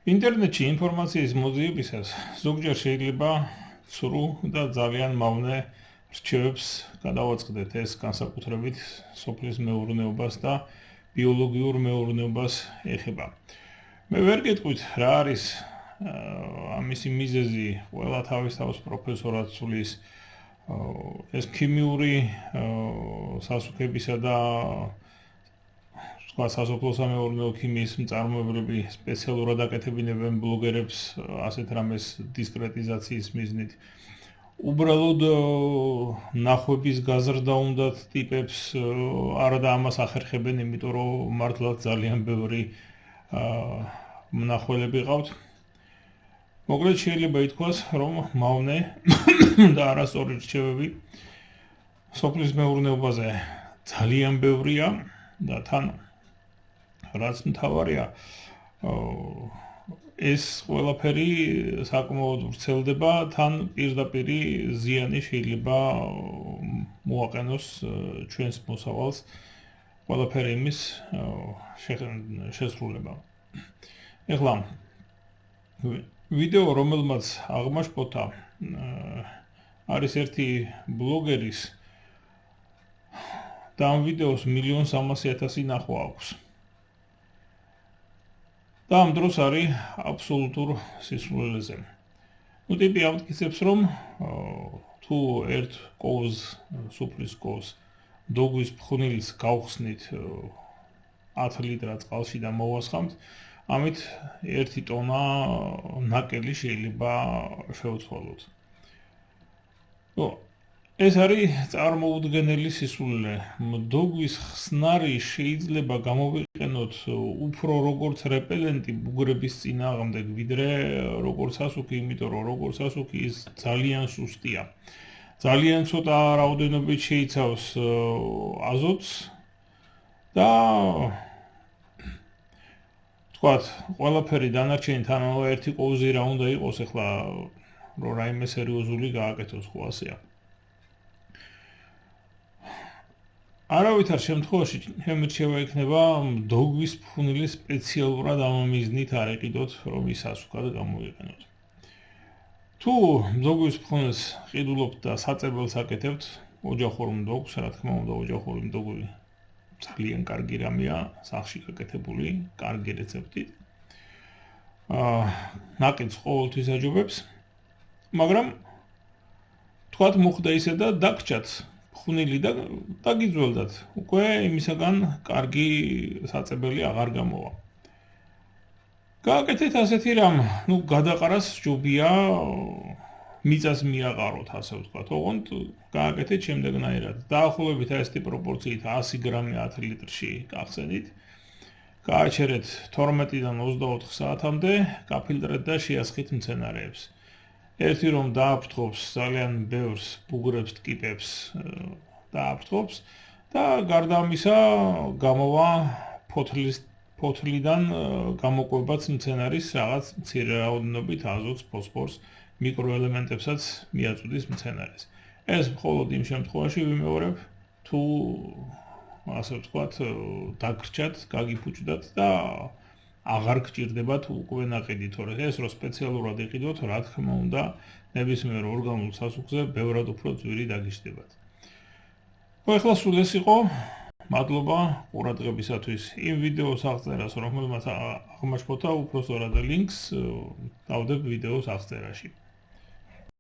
ინტერნეტში ინფორმაციის მოძიებისას ზოგჯერ შეიძლება ცრუ და ძალიან მავნე რჩევებს გადავაწყდეთ, ეს განსაკუთრებით სოფლის მეურნეობას და ბიოლოგიურ მეურნეობას ეხება. მე ვერ გეტყვით რა არის ამისი მიზეზი, ყველა თავის პროფესორად ცulis ეს ქიმიური სასუქებისა და სასოფლო-სამეურნეო ქიმიის მწარმოებლები სპეციალურად აკეთებინებენ ბლოგერებს ასეთ რამეს დისკრეტიზაციის მიზნით. უბრალოდ ნახვების გაზრდა უნდათ ტიპებს არა და ამას ახერხებენ, იმიტომ რომ მართლაც ძალიან ბევრი მნახველები ყავთ. მოკლედ შეიძლება ითქვას, რომ მავნე და არასწორი რჩევები სოფლის მეურნეობაზე ძალიან ბევრია და თან რაც მთავარია ეს ყველაფერი საკმაოდ ვრცელდება, თან პირდაპირ ზიანი შეიძლება მოაყენოს ჩვენს მოსავალს ყველაფერი იმის შესრულება. ეხლა ვიდეო რომელმაც აღმაშფოთა არის ერთი ბლოგერის და ამ ვიდეოს 1.300.000 ნახვა აქვს. და ამ დროს არის აბსოლუტურ სისულელეზე. ტიპი ამტკიცებს, რომ თუ ერთ კოვს, სუფრის კოვს, დოგვის ფხვნილს გავხსნით 10 ლიტრა წყალში და მოვასხამთ, ამით 1 ტონა ნაკელი შეიძლება შევცვალოთ. ეს არის წარმოუდგენელი სისულელე. დოგვის ხსნარი შეიძლება გამოვიყენოთ უფრო როგორც რეპელენტი ბუგრების წინააღმდეგ, ვიდრე როგორც სასუქი, იმიტომ რომ როგორც სასუქი ის ძალიან სუსტია. ძალიან ცოტა რაოდენობით შეიცავს აზოტს და თქვათ, ყველაფერი დანარჩენი თან ერთი კოვზი რა უნდა იყოს, ეხლა რომ რაიმე სერიოზული გააკეთოს, ხო ასეა. არავითარ შემთხვევაში ჩემი რჩევა იქნება დოგვის ფხვნილი სპეციალურად ამ მიზნით არ ეყიდოთ, რომ ის სასუქად გამოიყენოთ. თუ დოგვის ფხვნილს ყიდულობთ და საწებელს აკეთებთ, ოჯახურ მდოგვს, რა თქმა უნდა, ოჯახური მდოგვი ძალიან კარგი რამეა, სახლში გაკეთებული, კარგი რეცეპტით. ნაკეთს ყოველთვის აჯობებს, მაგრამ თქვათ მოხდა ისე და დაგჭათ ხვნილი და დაგიძველდათ, უკვე იმისაგან კარგი საწებელი აღარ გამოვა. გააკეთეთ ასეთი რამ, გადაყარას ჯობია მიწას მიაყაროთ, ასე ვთქვათ, ოღონდ გააკეთეთ შემდეგნაირად. დაახლოებით ესეთი პროპორციით 100 გრამი 10 ლიტრში გახსენით, გააჩერეთ 12-დან 24 საათამდე, გაფილტრეთ და შეასხით მცენარეებს. ერთი რომ დააფრთხობს ძალიან ბევრს ბუგრებს, ტკიპებს დააფრთხობს და გარდა ამისა გამოვა ფოთლიდან გამოყვებაც მცენარის რაღაც მცირე რაოდენობით აზოტს, ფოსფორს, მიკროელემენტებსაც მიაწვდის მცენარეს. ეს მხოლოდ იმ შემთხვევაში ვიმეორებ, თუ ასე ვთქვათ, დაგრჩათ, გაგიფუჭდათ და აღარ გჭირდებათ უკვე ნაყიდი, თორე ეს რო სპეციალურად იყიდოთ, რა თქმა უნდა, ნებისმიერ ორგანულ სასუქზე ბევრად უფრო ძვირი დაგიჯდებათ. ახლა სულ ეს იყო, მადლობა ყურადღებისათვის. იმ ვიდეოს აღწერას, რომელმაც აღმაშფოთა, უფრო სწორად ლინკს დავდებ ვიდეოს აღწერაში.